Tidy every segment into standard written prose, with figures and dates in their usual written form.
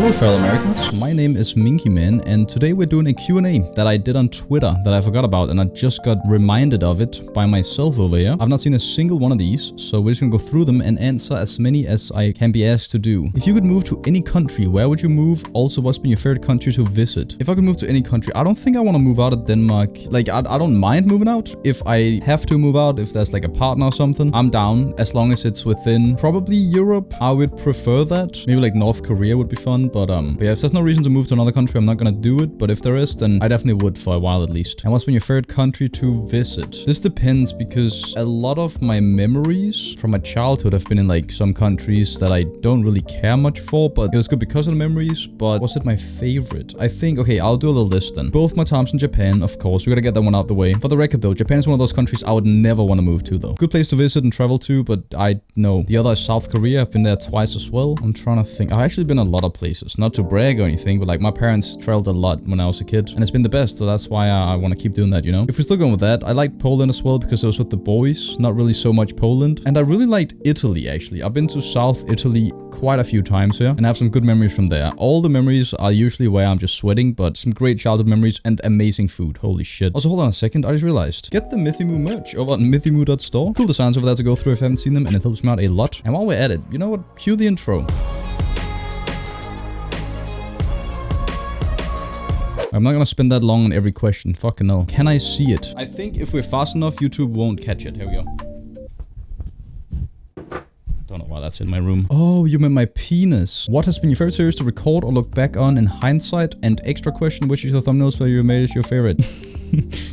Hello fellow Americans, my name is MythyMoo, and today we're doing a Q&A that I did on Twitter that I forgot about, and I just got reminded of it by myself over here. I've not seen a single one of these, so we're just gonna go through them and answer as many as I can be asked to do. If you could move to any country, where would you move? Also, what's been your favorite country to visit? If I could move to any country, I don't think I want to move out of Denmark. Like, I don't mind moving out. If I have to move out, if there's like a partner or something, I'm down, as long as it's within probably Europe. I would prefer that. Maybe like North Korea would be fun, but yeah, if there's no reason to move to another country, I'm not gonna do it. But if there is, then I definitely would for a while at least. And what's been your favorite country to visit? This depends, because a lot of my memories from my childhood have been in like some countries that I don't really care much for, but it was good because of the memories. But was it my favorite? I think, okay, I'll do a little list then. Both my times in Japan, of course. We gotta get that one out the way. For the record though, Japan is one of those countries I would never want to move to though. Good place to visit and travel to, but I know. The other is South Korea. I've been there twice as well. I'm trying to think. I've actually been a lot of places. Not to brag or anything, but like my parents traveled a lot when I was a kid, and it's been the best, so that's why I want to keep doing that, you know? If we're still going with that, I liked Poland as well because I was with the boys, not really so much Poland. And I really liked Italy, actually. I've been to South Italy quite a few times here, and I have some good memories from there. All the memories are usually where I'm just sweating, but some great childhood memories and amazing food. Holy shit. Also, hold on a second, I just realized. Get the MythyMoo merch over at MythyMoo.store. Cool designs over there to go through if you haven't seen them, and it helps me out a lot. And while we're at it, you know what? Cue the intro. I'm not gonna spend that long on every question. Fucking no. Can I see it? I think if we're fast enough, YouTube won't catch it. Here we go. Don't know why that's in my room. Oh, you meant my penis. What has been your favorite series to record or look back on in hindsight? And extra question, which is the thumbnails where you made it your favorite?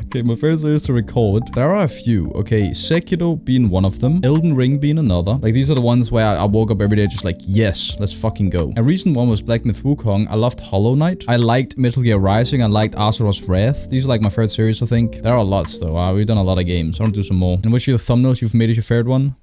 Okay, my favorite series to record. There are a few. Okay, Sekiro being one of them. Elden Ring being another. Like, these are the ones where I woke up every day just like, yes, let's fucking go. A recent one was Black Myth Wukong. I loved Hollow Knight. I liked Metal Gear Rising. I liked Azeroth's Wrath. These are like my favorite series, I think. There are lots though. We've done a lot of games. I want to do some more. And which of your thumbnails you've made is your favorite one?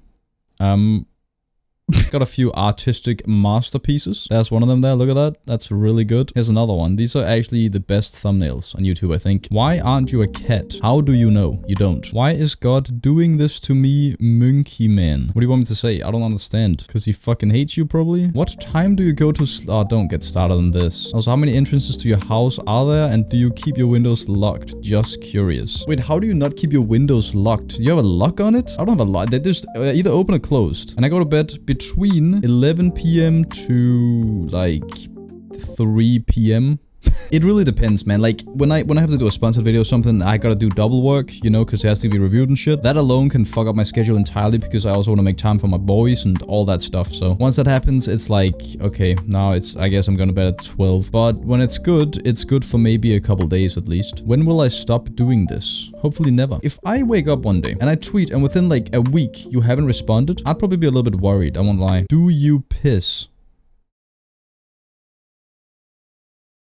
Got a few artistic masterpieces. There's one of them there. Look at that. That's really good. Here's another one. These are actually the best thumbnails on YouTube, I think. Why aren't you a cat? How do you know? You don't. Why is God doing this to me, MythyMoo? What do you want me to say? I don't understand. Because he fucking hates you, probably? What time do you go to oh, don't get started on this. Also, how many entrances to your house are there? And do you keep your windows locked? Just curious. Wait, how do you not keep your windows locked? Do you have a lock on it? I don't have a lock. They're just either open or closed. And I go to bed between 11 p.m. to like 3 p.m. It really depends, man. Like, when I have to do a sponsored video or something, I gotta do double work, you know, because it has to be reviewed and shit. That alone can fuck up my schedule entirely because I also want to make time for my boys and all that stuff. So once that happens, it's like, okay, now I guess I'm gonna bed at 12. But when it's good for maybe a couple days at least. When will I stop doing this? Hopefully never. If I wake up one day and I tweet and within like a week you haven't responded, I'd probably be a little bit worried, I won't lie. Do you piss?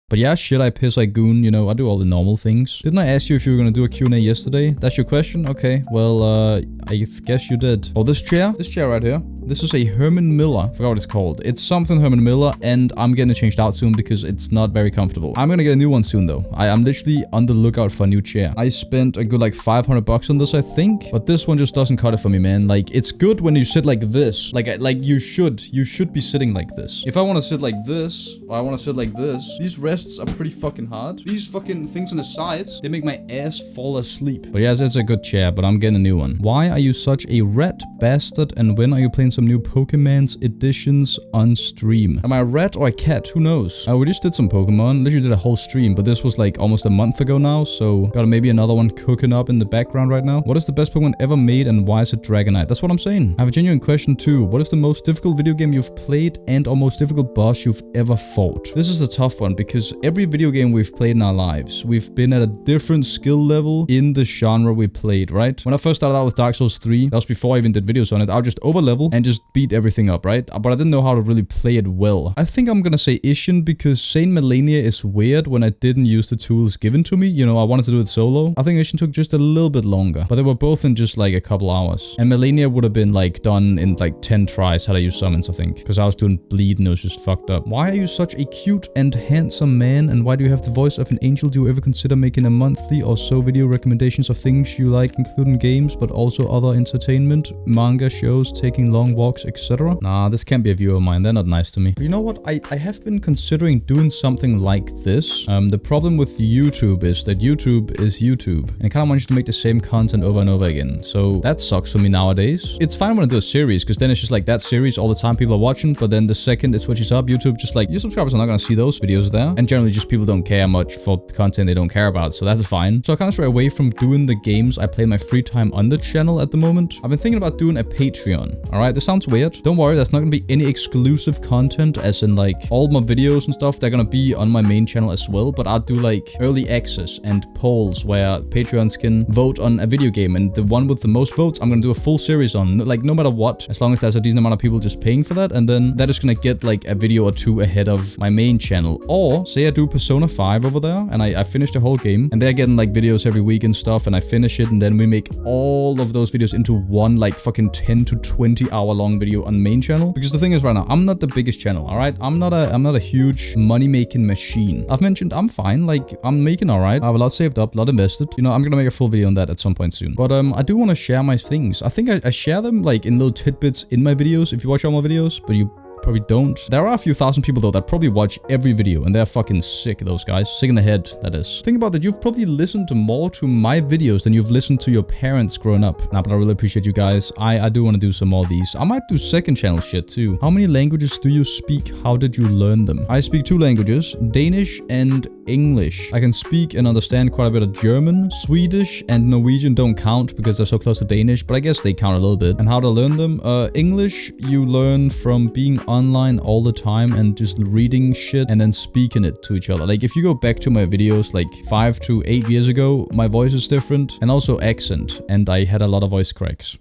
But yeah, shit, I piss, I goon, you know, I do all the normal things. Didn't I ask you if you were gonna do a Q&A yesterday? That's your question? Okay, well, I guess you did. Oh, this chair right here. This is a Herman Miller. I forgot what it's called. It's something Herman Miller, and I'm getting it changed out soon because it's not very comfortable. I'm gonna get a new one soon, though. I'm literally on the lookout for a new chair. I spent a good, like, 500 bucks on this, I think. But this one just doesn't cut it for me, man. Like, it's good when you sit like this. Like you should be sitting like this. If I want to sit like this, or I want to sit like this, these rests are pretty fucking hard. These fucking things on the sides, they make my ass fall asleep. But yeah, it's a good chair, but I'm getting a new one. Why are you such a rat bastard, and when are you playing some new Pokemon's editions on stream? Am I a rat or a cat? Who knows? We just did some Pokemon. Literally did a whole stream, but this was like almost a month ago now, so got maybe another one cooking up in the background right now. What is the best Pokemon ever made, and why is it Dragonite? That's what I'm saying. I have a genuine question too. What is the most difficult video game you've played and or most difficult boss you've ever fought? This is a tough one because every video game we've played in our lives, we've been at a different skill level in the genre we played, right? When I first started out with Dark Souls 3, that was before I even did videos on it, I would just overlevel and just beat everything up, right? But I didn't know how to really play it well. I think I'm gonna say Ishin because Saint Melania is weird when I didn't use the tools given to me. You know, I wanted to do it solo. I think Ishin took just a little bit longer, but they were both in just like a couple hours. And Melania would have been like done in like 10 tries had I used summons, I think, because I was doing bleed and it was just fucked up. Why are you such a cute and handsome man, and why do you have the voice of an angel? Do you ever consider making a monthly or so video recommendations of things you like, including games, but also other entertainment, manga, shows, taking long walks, etc.? Nah, this can't be a viewer of mine. They're not nice to me. But you know what? I have been considering doing something like this. The problem with YouTube is that YouTube is YouTube, and it kind of wants you to make the same content over and over again. So that sucks for me nowadays. It's fine when I do a series, because then it's just like that series all the time people are watching, but then the second it switches up, YouTube just like, your subscribers are not going to see those videos there. And generally just people don't care much for content they don't care about, so that's fine. So I kind of stray away from doing the games I play in my free time on the channel at the moment. I've been thinking about doing a Patreon. All right, this sounds weird. Don't worry, there's not going to be any exclusive content, as in like all my videos and stuff. They're going to be on my main channel as well, but I'll do like early access and polls where Patreons can vote on a video game, and the one with the most votes I'm going to do a full series on, like no matter what, as long as there's a decent amount of people just paying for that, and then that is going to get like a video or two ahead of my main channel. Or say I do Persona 5 over there and I finish the whole game, and they're getting like videos every week and stuff, and I finish it, and then we make all of those videos into one like fucking 10 to 20 hour long video on main channel. Because the thing is, right now I'm not the biggest channel, all right? I'm not a huge money making machine. I've mentioned I'm fine, like I'm making all right. I have a lot saved up, a lot invested. You know, I'm gonna make a full video on that at some point soon. But I do want to share my things. I think I share them like in little tidbits in my videos if you watch all my videos, but you probably don't. There are a few thousand people though that probably watch every video, and they're fucking sick, those guys. Sick in the head, that is. Think about that, you've probably listened more to my videos than you've listened to your parents growing up. Nah, but I really appreciate you guys. I do want to do some more of these. I might do second channel shit too. How many languages do you speak? How did you learn them? I speak 2 languages, Danish and English. I can speak and understand quite a bit of German. Swedish and Norwegian don't count because they're so close to Danish, but I guess they count a little bit. And how to learn them? English, you learn from being online all the time and just reading shit and then speaking it to each other. Like if you go back to my videos like 5 to 8 years ago, my voice is different, and also accent, and I had a lot of voice cracks.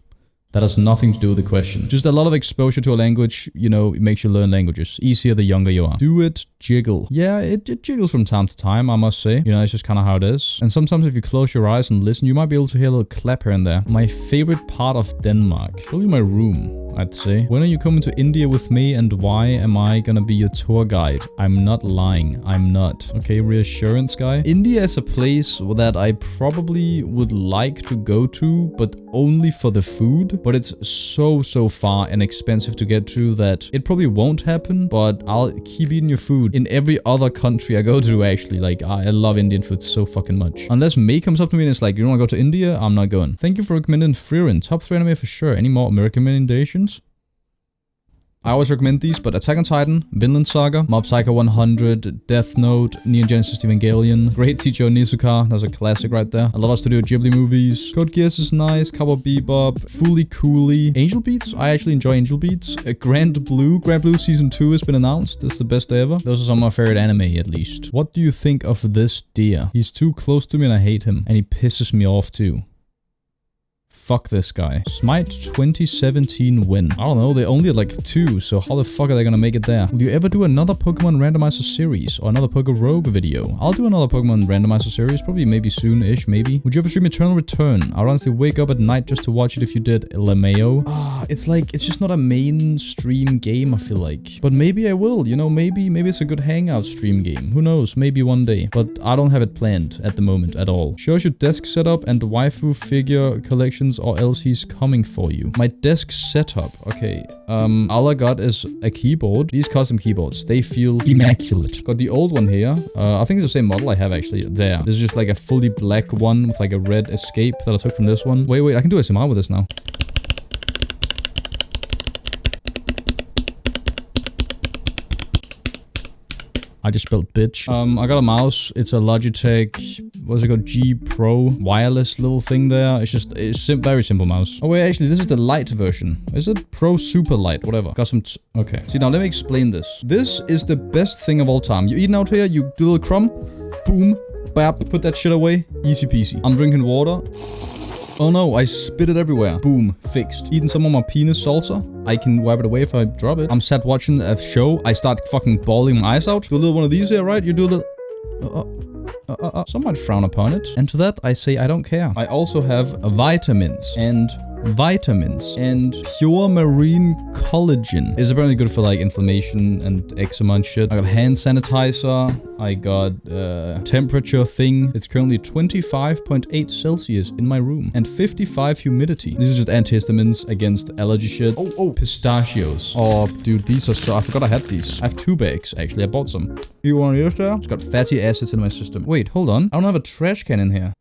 That has nothing to do with the question. Just a lot of exposure to a language, you know, it makes you learn languages. Easier the younger you are. Do it jiggle. Yeah, it jiggles from time to time, I must say. You know, it's just kind of how it is. And sometimes if you close your eyes and listen, you might be able to hear a little clap here and there. My favorite part of Denmark. Probably my room, I'd say. When are you coming to India with me, and why am I gonna be your tour guide? I'm not lying. I'm not. Okay, reassurance guy. India is a place that I probably would like to go to, but only for the food. But it's so far and expensive to get to that it probably won't happen, but I'll keep eating your food in every other country I go to, actually. Like, I love Indian food so fucking much. Unless May comes up to me and it's like, you wanna go to India? I'm not going. Thank you for recommending Frieren. Top 3 anime for sure. Any more recommendations? I always recommend these, but Attack on Titan, Vinland Saga, Mob Psycho 100, Death Note, Neon Genesis Evangelion, Great Teacher Onizuka, that's a classic right there. A lot of Studio Ghibli movies. Code Geass is nice, Cowboy Bebop, Fooly Cooly. Angel Beats, I actually enjoy Angel Beats. Grand Blue Season 2 has been announced. It's the best ever. Those are some of my favorite anime, at least. What do you think of this deer? He's too close to me and I hate him. And he pisses me off too. Fuck this guy. Smite 2017 win. I don't know, they only had like 2, so how the fuck are they gonna make it there? Will you ever do another Pokemon Randomizer series or another Rogue video? I'll do another Pokemon Randomizer series, probably maybe soon-ish, maybe. Would you ever stream Eternal Return? I'd honestly wake up at night just to watch it if you did. LMAO. It's like, it's just not a mainstream game, I feel like. But maybe I will, you know, maybe it's a good hangout stream game. Who knows, maybe one day. But I don't have it planned at the moment at all. Show us your desk setup and waifu figure collections, or else he's coming for you. My desk setup. Okay. All I got is a keyboard. These custom keyboards, they feel immaculate. Got the old one here. I think it's the same model I have actually there. This is just like a fully black one with like a red escape that I took from this one. Wait, I can do ASMR with this now. I just spelled bitch. I got a mouse. It's a Logitech, what's it called? G Pro wireless little thing there. It's very simple mouse. Oh wait, actually, this is the light version. Is it Pro Super Light? Whatever. Got some, okay. See, now let me explain this. This is the best thing of all time. You eating out here, you do a little crumb, boom, bap, put that shit away, easy peasy. I'm drinking water. Oh no, I spit it everywhere. Boom, fixed. Eating some of my penis salsa. I can wipe it away if I drop it. I'm sat watching a show. I start fucking bawling my eyes out. Do a little one of these here, right? You do a little... Some might frown upon it. And to that, I say I don't care. I also have vitamins and vitamins, and pure marine collagen. It's apparently good for like inflammation and eczema and shit. I got hand sanitizer. I got temperature thing. It's currently 25.8 Celsius in my room and 55 humidity. These are just antihistamines against allergy shit. Oh, pistachios. Oh, dude, these are so... I forgot I had these. I have 2 bags, actually. I bought some. You want to use that? It's got fatty acids in my system. Wait, hold on. I don't have a trash can in here.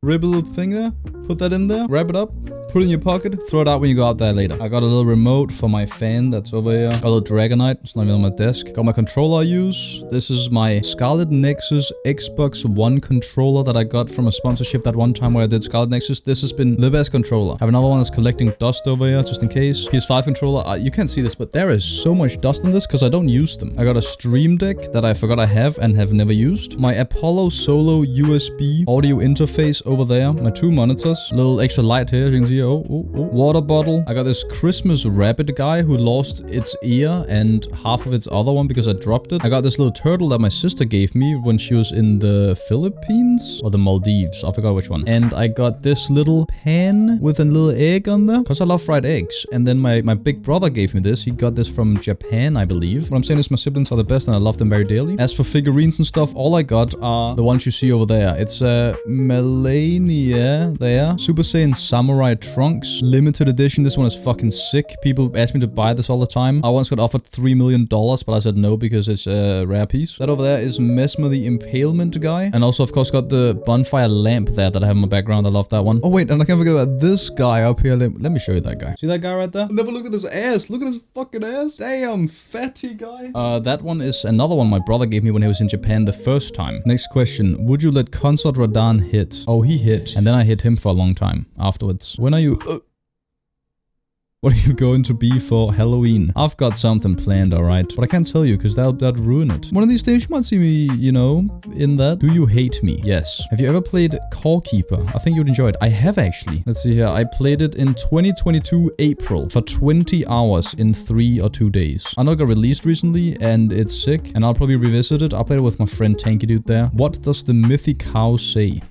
Rib a little thing there, put that in there, wrap it up, put it in your pocket, throw it out when you go out there later. I got a little remote for my fan that's over here. Got a little Dragonite, it's not even on my desk. Got my controller I use. This is my Scarlet Nexus Xbox One controller that I got from a sponsorship that one time where I did Scarlet Nexus. This has been the best controller. I have another one that's collecting dust over here, just in case. PS5 controller, you can't see this, but there is so much dust in this because I don't use them. I got a Stream Deck that I forgot I have and have never used. My Apollo Solo USB audio interface over there. My 2 monitors. A little extra light here, as you can see. Water bottle. I got this Christmas rabbit guy who lost its ear and half of its other one because I dropped it. I got this little turtle that my sister gave me when she was in the Philippines or the Maldives. I forgot which one. And I got this little pan with a little egg on there because I love fried eggs. And then my big brother gave me this. He got this from Japan, I believe. What I'm saying is my siblings are the best and I love them very dearly. As for figurines and stuff, all I got are the ones you see over there. It's a Melania there. Super Saiyan Samurai Trunks. Limited edition. This one is fucking sick. People ask me to buy this all the time. I once got offered $3 million, but I said no because it's a rare piece. That over there is Mesmer the Impalement guy. And also, of course, got the bonfire lamp there that I have in my background. I love that one. Oh, wait, and I can't forget about this guy up here. Let me show you that guy. See that guy right there? I never looked at his ass. Look at his fucking ass. Damn, fatty guy. That one is another one my brother gave me when he was in Japan the first time. Next question. Would you let Consort Radan hit? Oh, he hit. And then I hit him for a long time afterwards. When are you... What are you going to be for Halloween? I've got something planned, alright? But I can't tell you because that'd ruin it. One of these days you might see me, you know, in that. Do you hate me? Yes. Have you ever played Core Keeper? I think you'd enjoy it. I have actually. Let's see here. I played it in 2022 April for 20 hours in 3 or 2 days. I know it got released recently and it's sick and I'll probably revisit it. I played it with my friend Tanky Dude there. What does the Mythy Cow say?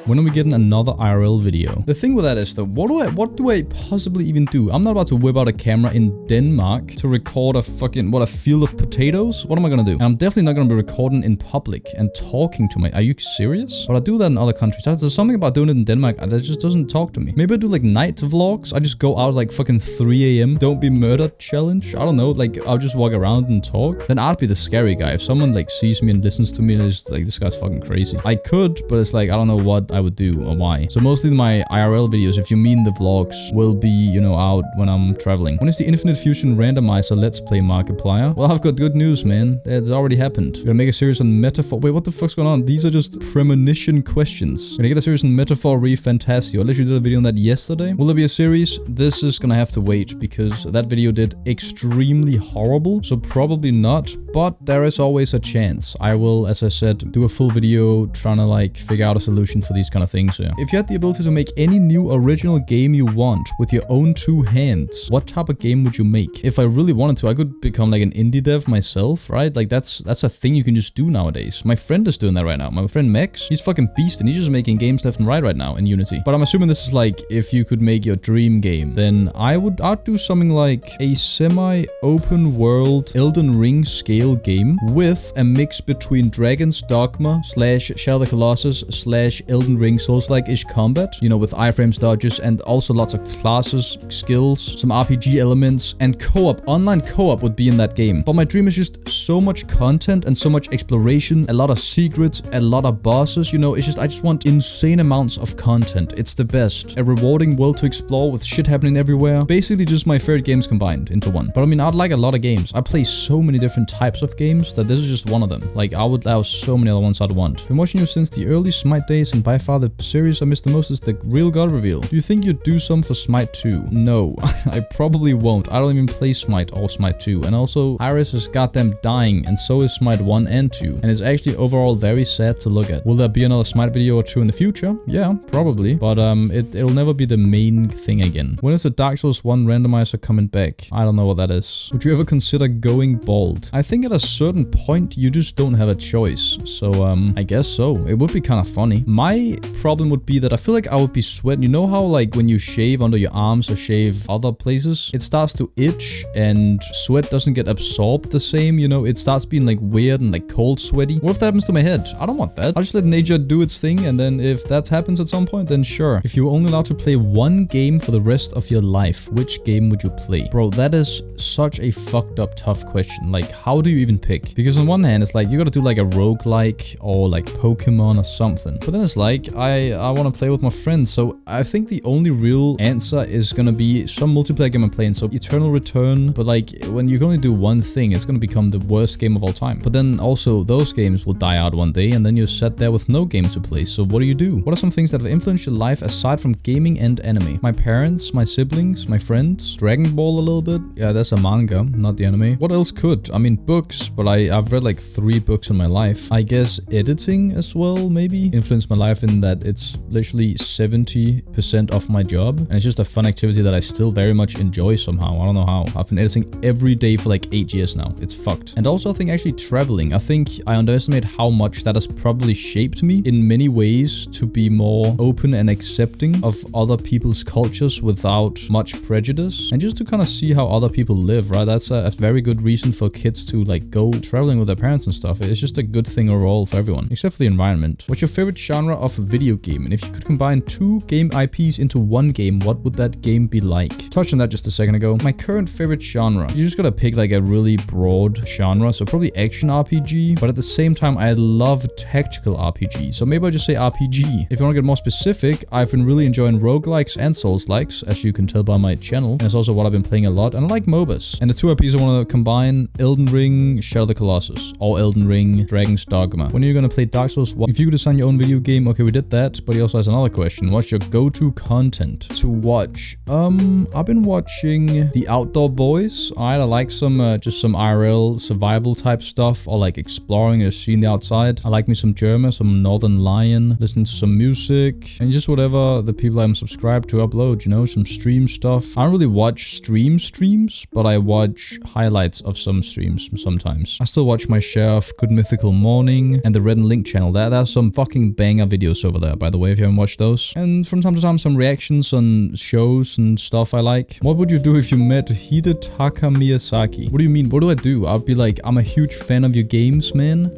When are we getting another IRL video? The thing with that is though, what do I possibly even do? I'm not about to whip out a camera in Denmark to record a fucking, a field of potatoes? What am I gonna do? And I'm definitely not gonna be recording in public and talking to are you serious? But I do that in other countries. There's something about doing it in Denmark that just doesn't talk to me. Maybe I do like night vlogs. I just go out like fucking 3 AM. Don't be murdered challenge. I don't know, like I'll just walk around and talk. Then I'd be the scary guy. If someone like sees me and listens to me and is like, this guy's fucking crazy. I could, but it's like, I don't know what I would do or why. So mostly my IRL videos, if you mean the vlogs, will be, you know, out when I'm traveling. When is the Infinite Fusion Randomizer Let's Play Markiplier? Well, I've got good news, man. It's already happened. We're gonna make a series on Metaphor. Wait, what the fuck's going on? These are just premonition questions. We're gonna get a series on Metaphor Re Fantasio. I literally did a video on that yesterday. Will there be a series? This is gonna have to wait because that video did extremely horrible. So probably not, but there is always a chance. I will, as I said, do a full video trying to like figure out a solution for these kind of things. Yeah. If you had the ability to make any new original game you want with your own 2 hands, what type of game would you make? If I really wanted to, I could become like an indie dev myself, right? Like that's a thing you can just do nowadays. My friend is doing that right now. My friend Max, he's fucking beast and he's just making games left and right now in Unity. But I'm assuming this is like if you could make your dream game, then I'd do something like a semi-open world Elden Ring scale game with a mix between Dragon's Dogma / Shadow of the Colossus / Elden Ring Souls-like-ish combat, you know, with iframes, dodges, and also lots of classes, skills, some RPG elements, and co-op. Online co-op would be in that game. But my dream is just so much content and so much exploration, a lot of secrets, a lot of bosses, you know, it's just, I just want insane amounts of content. It's the best. A rewarding world to explore with shit happening everywhere. Basically just my favorite games combined into one. But I mean, I'd like a lot of games. I play so many different types of games that this is just one of them. Like, I would have so many other ones I'd want. Been watching you since the early Smite days, and by far the series I miss the most is the real God reveal. Do you think you'd do some for Smite 2? No, I probably won't. I don't even play Smite or Smite 2. And also, Iris is goddamn dying, and so is Smite 1 and 2. And it's actually overall very sad to look at. Will there be another Smite video or 2 in the future? Yeah, probably. But it'll never be the main thing again. When is the Dark Souls 1 randomizer coming back? I don't know what that is. Would you ever consider going bald? I think at a certain point, you just don't have a choice. So, I guess so. It would be kind of funny. My only problem would be that I feel like I would be sweating. You know how like when you shave under your arms or shave other places, it starts to itch and sweat doesn't get absorbed the same, you know? It starts being like weird and like cold sweaty. What if that happens to my head? I don't want that. I'll just let nature do its thing, and then if that happens at some point, then sure. If you were only allowed to play one game for the rest of your life, which game would you play? Bro, that is such a fucked up tough question. Like, how do you even pick? Because on one hand, it's like you gotta do like a roguelike or like Pokemon or something. But then it's like, I want to play with my friends, so I think the only real answer is gonna be some multiplayer game I'm playing. So Eternal Return, but like when you can only do one thing, it's gonna become the worst game of all time. But then also those games will die out one day, and then you're sat there with no game to play. So what do? What are some things that have influenced your life aside from gaming and anime? My parents, my siblings, my friends, Dragon Ball a little bit. Yeah, that's a manga, not the anime. What else could? I mean, books, but I've read like 3 books in my life. I guess editing as well, maybe, influenced my life in that it's literally 70% of my job. And it's just a fun activity that I still very much enjoy somehow. I don't know how. I've been editing every day for like 8 years now. It's fucked. And also I think actually traveling. I think I underestimate how much that has probably shaped me in many ways to be more open and accepting of other people's cultures without much prejudice. And just to kind of see how other people live, right? That's a very good reason for kids to like go traveling with their parents and stuff. It's just a good thing overall for everyone, except for the environment. What's your favorite genre of video game? And if you could combine 2 game IPs into one game, what would that game be like? Touched on that just a second ago. My current favorite genre. You just gotta pick like a really broad genre. So probably action RPG, but at the same time, I love tactical RPG. So maybe I'll just say RPG. If you want to get more specific, I've been really enjoying roguelikes and souls-likes, as you can tell by my channel. And it's also what I've been playing a lot. And I like MOBAs. And the 2 IPs I want to combine: Elden Ring, Shadow of the Colossus, or Elden Ring, Dragon's Dogma. When are you gonna play Dark Souls 1? If you could design your own video game, okay, we did that. But he also has another question. What's your go-to content to watch? I've been watching The Outdoor Boys. I like some just some IRL survival type stuff, or like exploring or seeing the outside. I like me some German, some Northern Lion, listening to some music, and just whatever the people I'm subscribed to upload, you know, some stream stuff. I don't really watch streams, but I watch highlights of some streams sometimes. I still watch my share of Good Mythical Morning and the Red and Link channel. There's some fucking banger videos over there, by the way, if you haven't watched those. And from time to time, some reactions on shows and stuff I like. What would you do if you met Hidetaka Miyazaki? What do you mean? What do I do? I'd be like, I'm a huge fan of your games, man.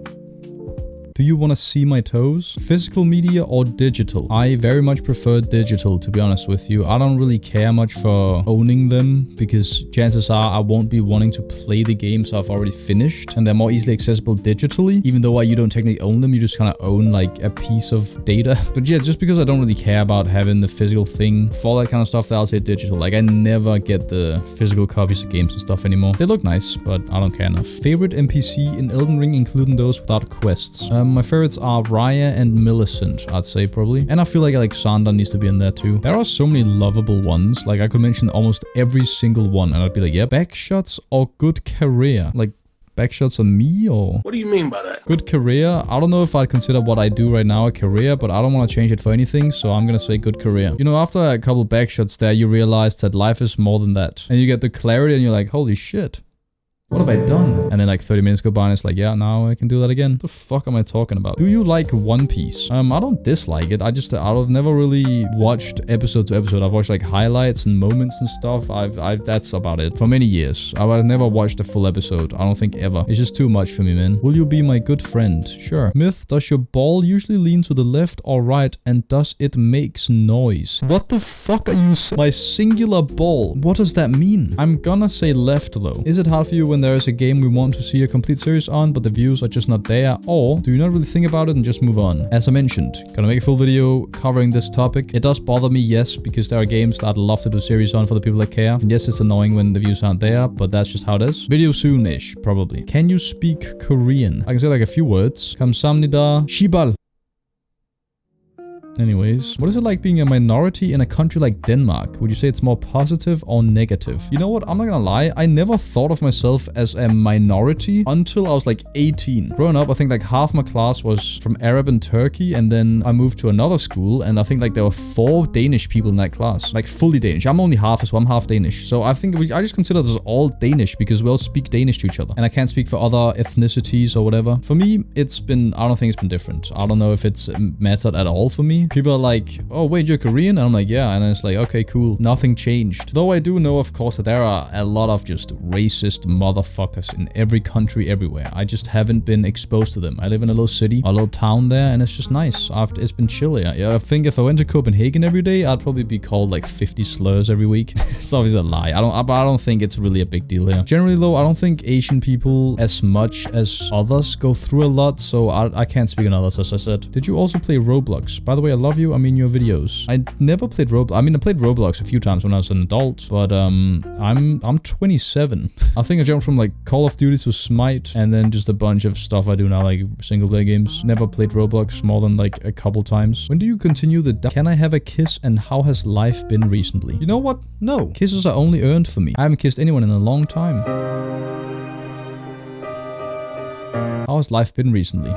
Do you want to see my toes? Physical media or digital? I very much prefer digital, to be honest with you. I don't really care much for owning them, because chances are I won't be wanting to play the games I've already finished, and they're more easily accessible digitally. Even though you don't technically own them, you just kind of own like a piece of data. But yeah, just because I don't really care about having the physical thing for all that kind of stuff, I'll say digital. Like, I never get the physical copies of games and stuff anymore. They look nice, but I don't care enough. Favorite NPC in Elden Ring, including those without quests? My favorites are Raya and Millicent, I'd say, probably. And I feel like Alexander needs to be in there too. There are so many lovable ones. Like, I could mention almost every single one, and I'd be like, yeah, backshots or good career. Like, backshots on me, or... What do you mean by that? Good career? I don't know if I'd consider what I do right now a career, but I don't want to change it for anything, so I'm gonna say good career. You know, after a couple backshots there, you realize that life is more than that. And you get the clarity, and you're like, holy shit. What have I done? And then like 30 minutes go by and it's like, yeah, now I can do that again. What the fuck am I talking about? Do you like One Piece? I don't dislike it. I've never really watched episode to episode. I've watched like highlights and moments and stuff. That's about it. For many years. I've never watched a full episode. I don't think ever. It's just too much for me, man. Will you be my good friend? Sure. Myth, does your ball usually lean to the left or right, and does it makes noise? What the fuck are you saying? My singular ball. What does that mean? I'm gonna say left though. Is it hard for you when there is a game we want to see a complete series on, but the views are just not there? Or do you not really think about it and just move on? As I mentioned, gonna make a full video covering this topic. It does bother me, yes, because there are games that I'd love to do series on for the people that care. And yes, it's annoying when the views aren't there, but that's just how it is. Video soon-ish, probably. Can you speak Korean? I can say like a few words. Kamsamnida, Shibal. Anyways, what is it like being a minority in a country like Denmark? Would you say it's more positive or negative? You know what? I'm not gonna lie. I never thought of myself as a minority until I was like 18. Growing up, I think like half my class was from Arab and Turkey, and then I moved to another school, and I think like there were 4 Danish people in that class. Like fully Danish. I'm only half as well. I'm half Danish. So I think I just consider this all Danish because we all speak Danish to each other. And I can't speak for other ethnicities or whatever. For me, I don't think it's been different. I don't know if it's mattered at all for me. me. People are like, oh wait, you're Korean? And I'm like, yeah. And then it's like, okay, cool. Nothing changed. Though I do know, of course, that there are a lot of just racist motherfuckers in every country, everywhere. I just haven't been exposed to them. I live in a little city, a little town there, and it's just nice. It's been chill here. Yeah, I think if I went to Copenhagen every day, I'd probably be called like 50 slurs every week. It's obviously a lie. I don't think it's really a big deal here. Generally though, I don't think Asian people as much as others go through a lot, so I can't speak on others, as I said. Did you also play Roblox? By the way, I love you. I mean your videos. I never played Roblox. I mean, I played Roblox a few times when I was an adult, but I'm 27. I think I jumped from like Call of Duty to Smite, and then just a bunch of stuff I do now, like single player games. Never played Roblox more than like a couple times. When do you continue the Can I have a kiss, and how has life been recently? You know what? No. Kisses are only earned for me. I haven't kissed anyone in a long time. How has life been recently?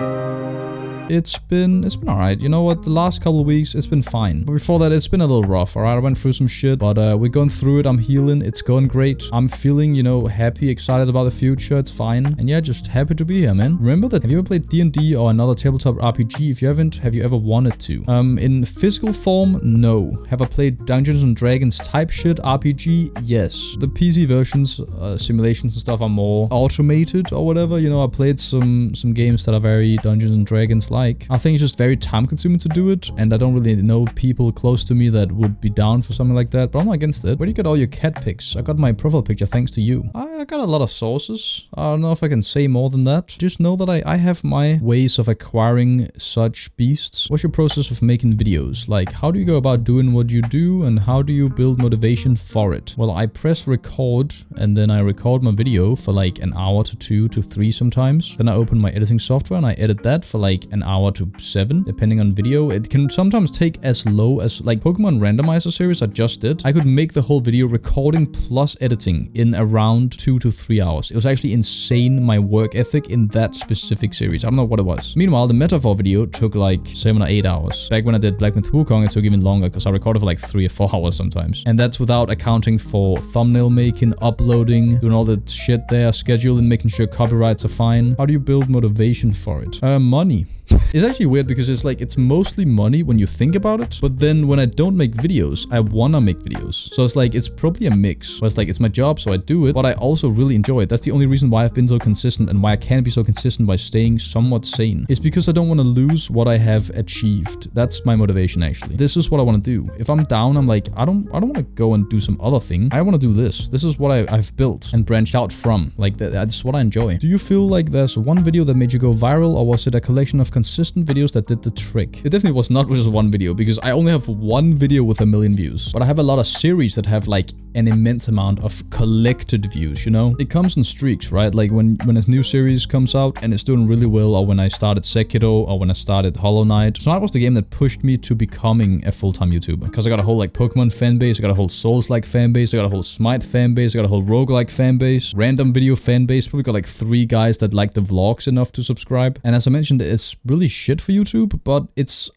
It's been alright. You know what? The last couple of weeks, it's been fine. But before that, it's been a little rough, alright? I went through some shit, but we're going through it. I'm healing. It's going great. I'm feeling, you know, happy, excited about the future. It's fine. And yeah, just happy to be here, man. Remember that? Have you ever played D&D or another tabletop RPG? If you haven't, have you ever wanted to? In physical form, no. Have I played Dungeons and Dragons type shit RPG? Yes. The PC versions, simulations and stuff are more automated or whatever. You know, I played some games that are very Dungeons and Dragons like. I think it's just very time consuming to do it, and I don't really know people close to me that would be down for something like that, but I'm not against it. Where do you get all your cat pics? I got my profile picture thanks to you. I got a lot of sources. I don't know if I can say more than that. Just know that I have my ways of acquiring such beasts. What's your process of making videos? Like, how do you go about doing what you do, and how do you build motivation for it? Well, I press record, and then I record my video for like an hour to 2 to 3 sometimes. Then I open my editing software and I edit that for like an hour to 7, depending on video. It can sometimes take as low as like Pokemon Randomizer series I just did. I could make the whole video recording plus editing in around 2 to 3 hours. It was actually insane, my work ethic in that specific series. I don't know what it was. Meanwhile, the Metaphor video took like 7 or 8 hours. Back when I did Black Myth Wukong, it took even longer because I recorded for like 3 or 4 hours sometimes. And that's without accounting for thumbnail making, uploading, doing all the shit there, scheduling, making sure copyrights are fine. How do you build motivation for it? Money. It's actually weird because it's like, it's mostly money when you think about it, but then when I don't make videos, I wanna make videos. So it's like, it's probably a mix. Where it's like, it's my job, so I do it, but I also really enjoy it. That's the only reason why I've been so consistent, and why I can be so consistent by staying somewhat sane. It's because I don't want to lose what I have achieved. That's my motivation, actually. This is what I want to do. If I'm down, I'm like, I don't want to go and do some other thing. I want to do this. This is what I've built and branched out from. Like, that's what I enjoy. Do you feel like there's one video that made you go viral, or was it a collection of consistent videos that did the trick? It definitely was not just one video, because I only have one video with 1 million views, but I have a lot of series that have like an immense amount of collected views, you know? It comes in streaks, right? Like when a new series comes out and it's doing really well, or when I started Sekiro, or when I started Hollow Knight. So that was the game that pushed me to becoming a full-time YouTuber, because I got a whole like Pokemon fan base, I got a whole Souls-like fan base, I got a whole Smite fan base, I got a whole roguelike fan base, random video fan base. Probably got like 3 guys that like the vlogs enough to subscribe. And as I mentioned, it's really shit for YouTube, but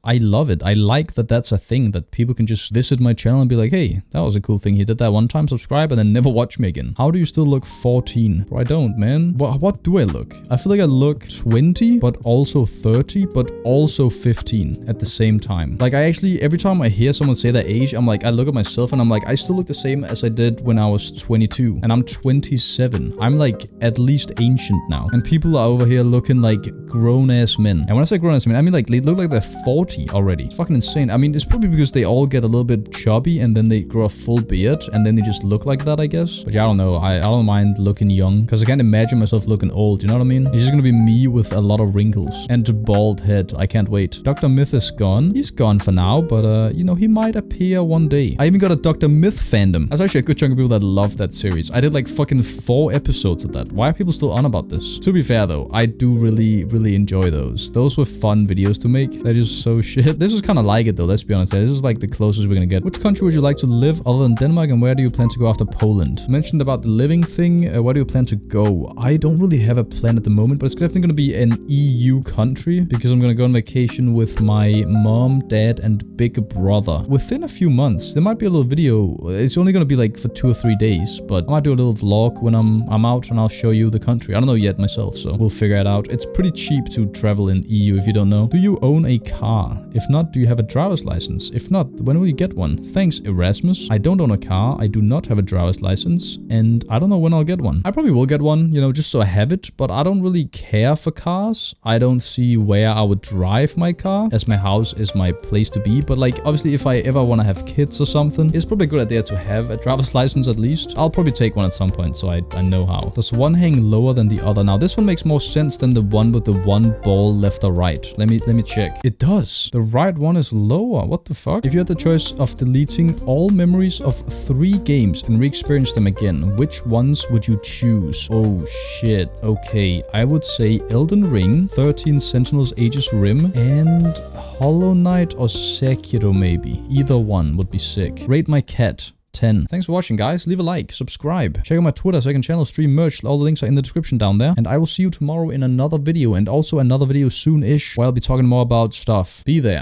I love it. I like that that's a thing, that people can just visit my channel and be like, hey, that was a cool thing. He did that one time, subscribe, and then never watch me again. How do you still look 14? Bro, I don't, man. What do I look? I feel like I look 20, but also 30, but also 15 at the same time. Like, I actually, every time I hear someone say that age, I'm like, I look at myself and I'm like, I still look the same as I did when I was 22, and I'm 27. I'm like at least ancient now, and people are over here looking like grown-ass men. And when I say grown-ass men, I mean like they look like they're 40 already. It's fucking insane. I mean, it's probably because they all get a little bit chubby and then they grow a full beard and then they just look like that, I guess. But yeah, I don't know. I don't mind looking young, because I can't imagine myself looking old, you know what I mean? It's just gonna be me with a lot of wrinkles and a bald head. I can't wait. Dr. Myth is gone. He's gone for now, but you know, he might appear one day. I even got a Dr. Myth fandom. That's actually a good chunk of people that love that series. I did like fucking 4 episodes of that. Why are people still on about this? To be fair though, I do really enjoy those. Those were fun videos to make. They're just so shit. This is kind of like it though, let's be honest. This is like the closest we're gonna get. Which country would you like to live other than Denmark, and where do you plan to go after Poland? I mentioned about the living thing. Where do you plan to go? I don't really have a plan at the moment, but it's definitely gonna be an EU country, because I'm gonna go on vacation with my mom, dad, and big brother within a few months. There might be a little video. It's only gonna be like for 2 or 3 days, but I might do a little vlog when I'm out, and I'll show you the country. I don't know yet myself, so we'll figure it out. It's pretty cheap to travel in EU if you don't know. Do you own a car? If not, do you have a driver's license? If not, when will you get one? Thanks, Erasmus. I don't own a car. I do not have a driver's license. And I don't know when I'll get one. I probably will get one, you know, just so I have it. But I don't really care for cars. I don't see where I would drive my car, as my house is my place to be. But like, obviously, if I ever want to have kids or something, it's probably a good idea to have a driver's license at least. I'll probably take one at some point, so I know how. Does one hang lower than the other? Now, this one makes more sense than the one with the one ball left or right. Let me check. It does. The right one is lower. What the fuck? If you had the choice of deleting all memories of 3 games and re-experience them again, which ones would you choose? Oh shit. Okay, I would say Elden Ring, 13 Sentinels Aegis Rim, and Hollow Knight or Sekiro maybe. Either one would be sick. Rate my cat 10. Thanks for watching, guys. Leave a like, subscribe, check out my Twitter, second channel, stream merch. All the links are in the description down there. And I will see you tomorrow in another video, and also another video soon-ish, where I'll be talking more about stuff. Be there.